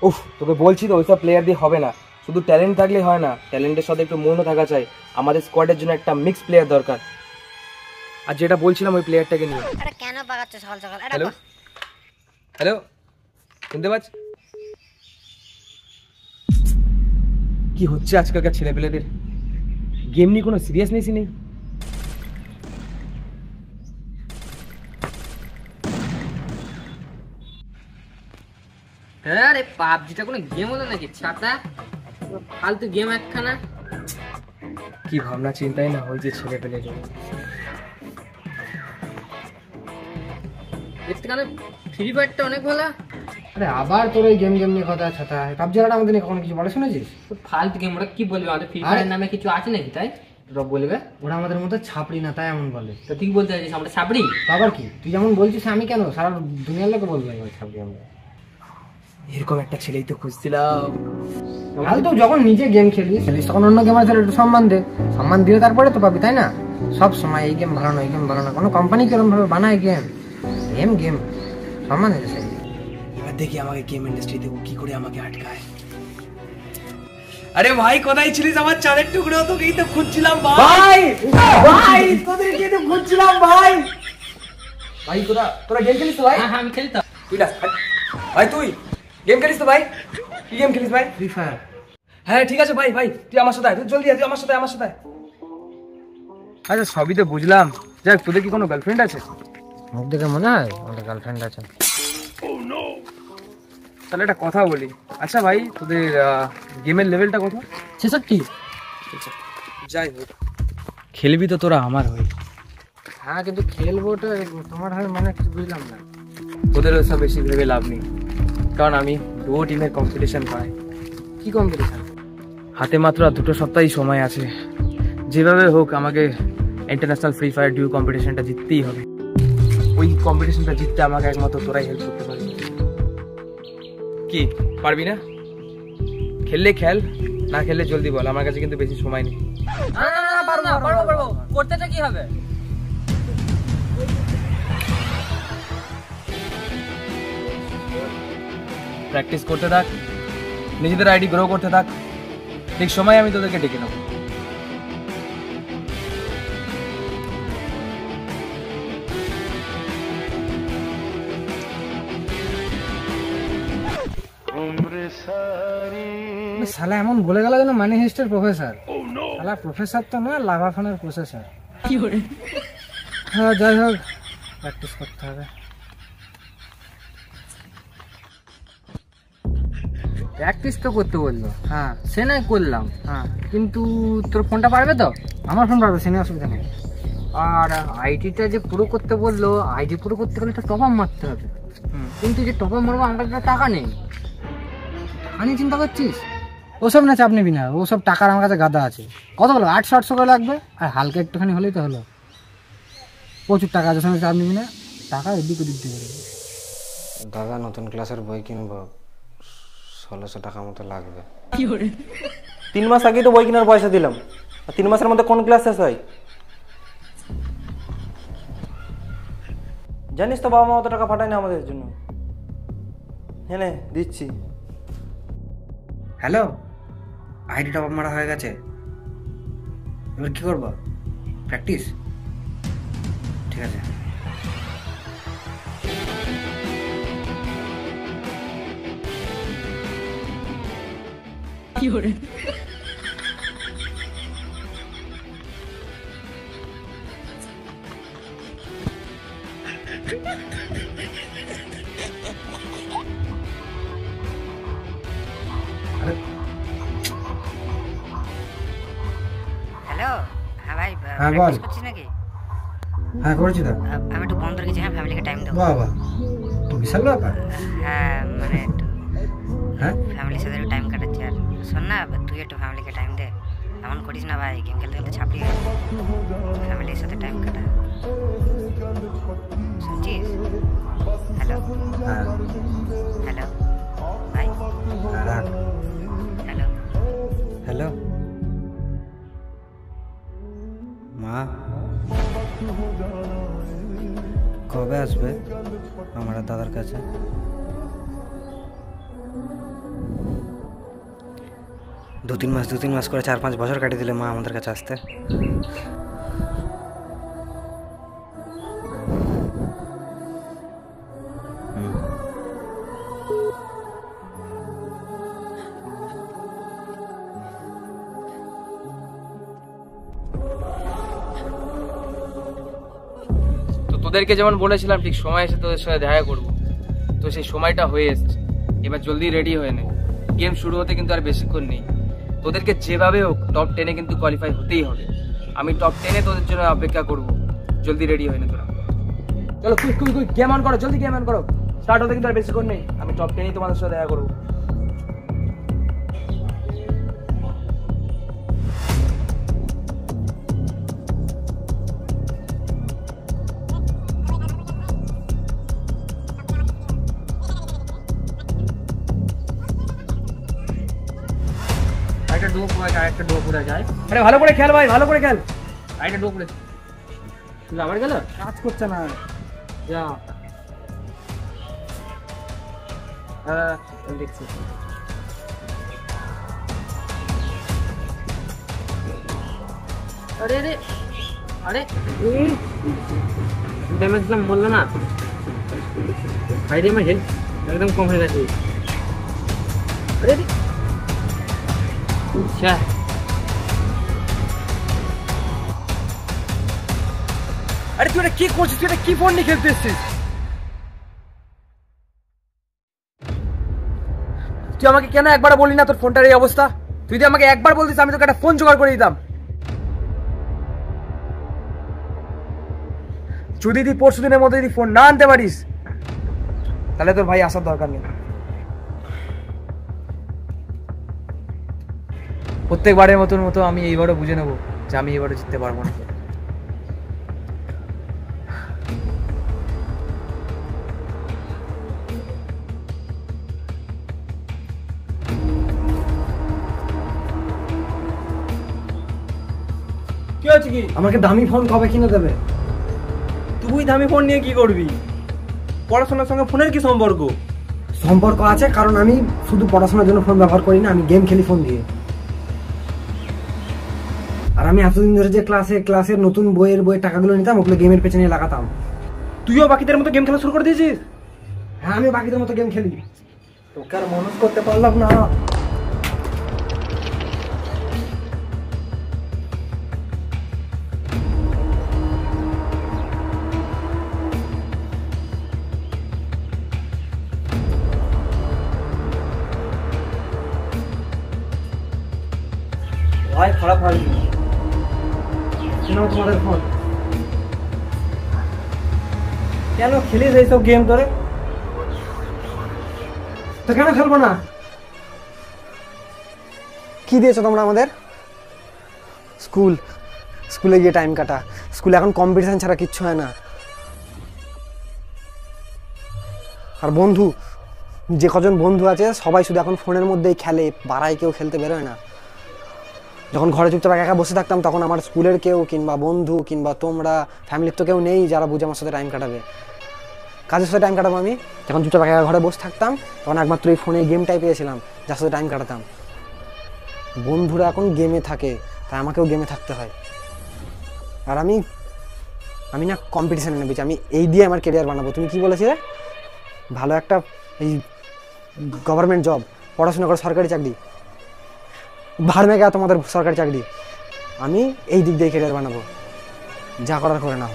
উফ, তোকে বলছি তো ওইসব প্লেয়ার দিয়ে হবে না। শুধু ট্যালেন্ট থাকলে হয় না, ট্যালেন্টের সাথে একটু মনও থাকা চাই। আমাদের স্কোয়াডের জন্য একটা মিক্স প্লেয়ার দরকার। আর যেটা বলছিলাম ওই প্লেয়ারটাকে নিয়ে। আরে কেন পাগাচ্ছ সকাল সকাল? হ্যালো হ্যালো, শুনতে পাচ্ছ কি হচ্ছে আজকালকার ছেলেপেলেদের? গেম নিয়ে কোনো সিরিয়াসনেসই নেই। হ্যাঁ রে, পাবজিটা কোনো গেম হলো নাকি? ছাতা ফালতু গেম একখানা। কি ভাবনা চিন্তাই না হয়েছে ছেলেপেলেদের। এর থেকে ফ্রি ফায়ারটা অনেক ভালো। আরে আবার তোর এই গেম গেম নিয়ে কথা ছাতা, পাবজি আর আমাদের নিয়ে কখনো কিছু বলে শুনেছিস? ফালতু গেম, ওরা কি বলবে? আমাদের ফ্রি ফায়ার নামে কিছু আছে নাকি? তাই ওরা বলবে ওরা আমাদের মধ্যে ছাপড়ি না, তাই এমন বলে। তো তুই বলতে চাইছিস আমরা ছাপড়ি? আবার কি তুই যেমন বলছিস, আমি কেন, সারা দুনিয়ার লোকে বলবে ছাপড়ি আমরা। এরকম একটা ছেলেই তো খুঁজছিলাম। তাহলে তো যখন নিজে গেম খেলিস তখন অন্য গেমার ছেলে একটু সম্মান দে, সম্মান দিয়ে তারপরে তো পাবি, তাই না? সব সময় এই গেম ভালো না, এই গেম ভালো না, কোনো কোম্পানি কিরকম ভাবে বানায় গেম, গেম গেম সম্মান দিতে চাই। এবার দেখি আমাকে গেম ইন্ডাস্ট্রিতে কি করে আমাকে আটকায়। আরে ভাই, কোথায় ছিলিস আমার চাঁদের টুকরো? তোকেই তো খুঁজছিলাম ভাই। ভাই তোদেরকে তো খুঁজছিলাম ভাই। ভাই তোরা গেম খেলিস তো ভাই? হ্যাঁ আমি খেলি তো। তুই না ভাই, তুই গেম খেলিস তো ভাই? কি গেম খেলিস ভাই? Free fire. হ্যাঁ ঠিক আছে ভাই, ভাই তুই আমার সাথে আয়, তুই জলদি আয়, তুই আমার সাথে আমার সাথে। আচ্ছা সবই তো বুঝলাম, যাক তোদের কি কোনো গার্লফ্রেন্ড আছে? মুখ দেখে মনে হয় আমাদের গার্লফ্রেন্ড আছে। তাহলে একটা কথা বলি, আচ্ছা ভাই তোদের গেমের লেভেলটা কত? 66। যাই হোক, খেলবি তো তোরা আমার হয়ে? হ্যাঁ কিন্তু খেলবো তো তোমার হয়ে, মানে কিছু বুঝলাম না। তোদের ওসব বেশি ভেবে লাভ নেই, কারণ আমি দুটো টিমের কম্পিটিশন পাই। কি কম্পিটিশন? হাতে মাত্র 2 সপ্তাহই সময় আছে। যেভাবে হোক আমাকে ইন্টারন্যাশনাল ফ্রি ফায়ার ডিউ কম্পিটিশনটা জিততেই হবে। ওই কম্পিটিশনটা জিততে আমাকে একমাত্র তোরাই হেল্প করতে পারবি। কি পারবি না? খেললে খেল, না খেললে জলদি বল, আমার কাছে কিন্তু বেশি সময় নেই। পারবো। করতেটা কি হবে? প্র্যাকটিস করতে থাক, নিজেদের আইডি গ্রো করতে থাক, ঠিক সময় আমি তোদেরকে ডেকে নেব। শালা এমন বলে গেল যেন মানি হিস্টের প্রফেসর। শালা প্রফেসর তো নয়, লাভা ফোনের প্রসেসর। কি করে? হ্যাঁ যাই হোক, প্র্যাকটিস করতে হবে। প্র্যাকটিস তো করতে বললো, হ্যাঁ সে নাই করলাম। হ্যাঁ, কিন্তু তোর ফোনটা পারবে তো? আমার ফোন পারবে, সে নিয়ে অসুবিধা নেই। আর আইডিটা যে পুরো করতে বললো, আইডি পুরো করতে গেলে তো টপ আপ মারতে হবে। কিন্তু যে টপ আপ মারবো আমার কাছে টাকা নেই। আমি চিন্তা করছিস ওসব না, চাপ নিবি না, ওসব টাকার আমার কাছে গাদা আছে। কত বলো? 800 করে লাগবে, আর হালকা একটুখানি হলেই তো হলো। প্রচুর টাকা আছে, সঙ্গে চাপ নিবি না, টাকা এদিক ওদিক দিয়ে দেবে। দাদা নতুন ক্লাসের বই কিনবো, 1600 টাকা মতো লাগবে। 3 মাস আগেই তো বই কেনার পয়সা দিলাম, আর 3 মাসের মধ্যে কোন ক্লাস শেষ হয়? জানিস তো বাবা মা অত টাকা পাঠায় না আমাদের জন্য। হ্যাঁ নে দিচ্ছি। হ্যালো, আইডি টপ আপ মারা হয়ে গেছে, এবার কি করবো? প্র্যাকটিস? ঠিক আছে। কি করে? হ্যালো। হ্যাঁ ভাই, হ্যাঁ, বল। প্র্যাকটিস করছিস নাকি? হ্যাঁ করেছি তো। আমি একটু বন্ধ রেখেছি, হ্যাঁ ফ্যামিলিকে টাইম দেবো। বাবা তো বিশাল ব্যাপার। হ্যাঁ মানে একটু হ্যাঁ ফ্যামিলির সাথে একটু টাইম কাটাচ্ছি। আর শোন না, তুই একটু ফ্যামিলিকে টাইম দে, এমন করিস না ভাই, গেম খেলতে খেলতে ছাপড়ি হয়ে ফ্যামিলির সাথে টাইম কাটা, শুনছিস? হ্যালো হ্যাঁ হ্যালো ভাই, হ্যাঁ, রাখ। হ্যালো। হ্যালো মা, কবে আসবে আমার দাদার কাছে? দু তিন মাস করে 4-5 বছর কাটিয়ে দিলে মা আমাদের কাছে আসতে। তো তোদেরকে যেমন বলেছিলাম ঠিক সময় এসে তোদের সাথে দেখা করবো, তো সেই সময়টা হয়ে এসছে। এবার জলদি রেডি হয়ে নে, গেম শুরু হতে কিন্তু আর বেশিক্ষণ নেই। তোদেরকে যেভাবে হোক টপ 10-এ কিন্তু কোয়ালিফাই হতেই হবে। আমি টপ 10-এ তোদের জন্য অপেক্ষা করবো। জলদি রেডি হয়ে নে তোরা। চলো কুইক গেম অন করো, জলদি গেম অন করো। স্টার্ট হতে কিন্তু আর বেশিক্ষণ নেই। আমি টপ 10-এই তোমাদের সাথে দেখা করবো। একটা ডুয়ো পুরা যায়, একটা ডুয়ো পুরা যায়। আরে ভালো করে খেল ভাই, ভালো করে খেল। একটা ডুয়ো পুরা আবার গেল, কাজ করছে না। যা হ্যাঁ দেখছি। আরে আরে আরে ড্যামেজ দিলাম, বললো না ভাইরে আমার হেলথ একদম কম হয়ে গেছে। আরে আচ্ছা আরে তুই এটা কি করছিস? তুই এটা কি ফোন নিয়ে খেলতে এসছিস? তুই আমাকে কেন একবার বললি না তোর ফোনটার এই অবস্থা? তুই যদি আমাকে একবার বলতিস আমি তোকে একটা ফোন জোগাড় করে দিতাম। যদি তুই পরশু দিনের মধ্যে যদি ফোন না আনতে পারিস তাহলে তোর ভাই আসার দরকার নেই। প্রত্যেকবারের মতো আমি এইবারও বুঝে নেবো যে আমি এবারও জিততে পারবো না। কি হচ্ছে কি? আমাকে দামি ফোন কবে কিনে দেবে? তুই দামি ফোন নিয়ে কি করবি? পড়াশোনার সঙ্গে ফোনের কি সম্পর্ক? সম্পর্ক আছে, কারণ আমি শুধু পড়াশোনার জন্য ফোন ব্যবহার করি না, আমি গেম খেলি ফোন দিয়ে। আর আমি এতদিন ধরে যে ক্লাসের নতুন বইয়ের টাকাগুলো নিতাম, ওগুলো গেমের পেছনে লাগাতাম। তুইও বাকিদের মতো গেম খেলা শুরু করে দিয়েছিস? হ্যাঁ, আমি বাকিদের মতো গেম খেলি। তোকে আর মানুষ করতে পারলাম না। ভাই খারাপ হয় তোমাদের ফোন কেন খেলিস এইসব গেম ধরে? তো কেন খেলবো না? কি দিয়েছো তোমরা আমাদের? স্কুলে গিয়ে টাইম কাটা। স্কুলে এখন কম্পিটিশন ছাড়া কিচ্ছু হয় না। আর বন্ধু, যে কজন বন্ধু আছে সবাই শুধু এখন ফোনের মধ্যেই খেলে, পাড়ায় কেউ খেলতে বেরোয় না। যখন ঘরে চুপচাপ একা বসে থাকতাম তখন আমার স্কুলের কেউ কিংবা বন্ধু কিংবা তোমরা ফ্যামিলির তো কেউ নেই যারা বুঝে আমার সাথে টাইম কাটাবে। কাজের সাথে টাইম কাটাবো আমি? যখন চুপচাপ একা ঘরে বসে থাকতাম তখন একমাত্র এই ফোনে গেমটাই পেয়েছিলাম যার সাথে টাইম কাটাতাম। বন্ধুরা এখন গেমে থাকে, তাই আমাকেও গেমে থাকতে হয়। আর আমি না কম্পিটিশানে নেমেছি, আমি এই দিয়ে আমার কেরিয়ার বানাবো। তুমি কি বলেছিলে? ভালো একটা এই গভর্নমেন্ট জব, পড়াশোনা করে সরকারি চাকরি, ভাড় মেগা তোমাদের সরকারি চাকরি। আমি এই দিক দিয়ে কেরিয়ার বানাবো, যা করার করে নাও।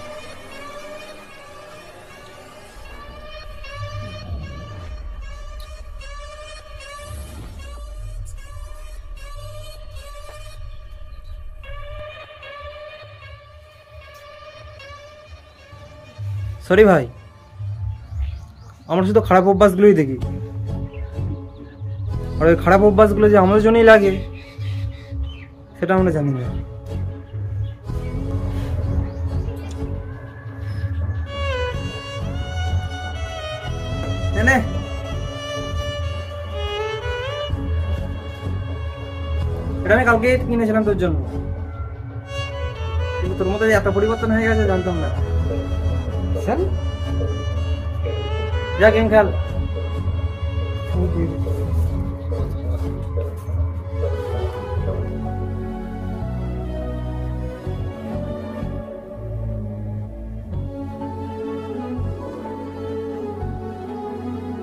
সরি ভাই, আমরা শুধু খারাপ অভ্যাসগুলোই দেখি, আর ওই খারাপ অভ্যাসগুলো যে আমাদের জন্যই লাগে সেটা আমরা জানি না। এটা আমি কালকে কিনেছিলাম তোর জন্য, কিন্তু তোর মধ্যে এত পরিবর্তন হয়ে গেছে জানতাম না। যা গেম খেল।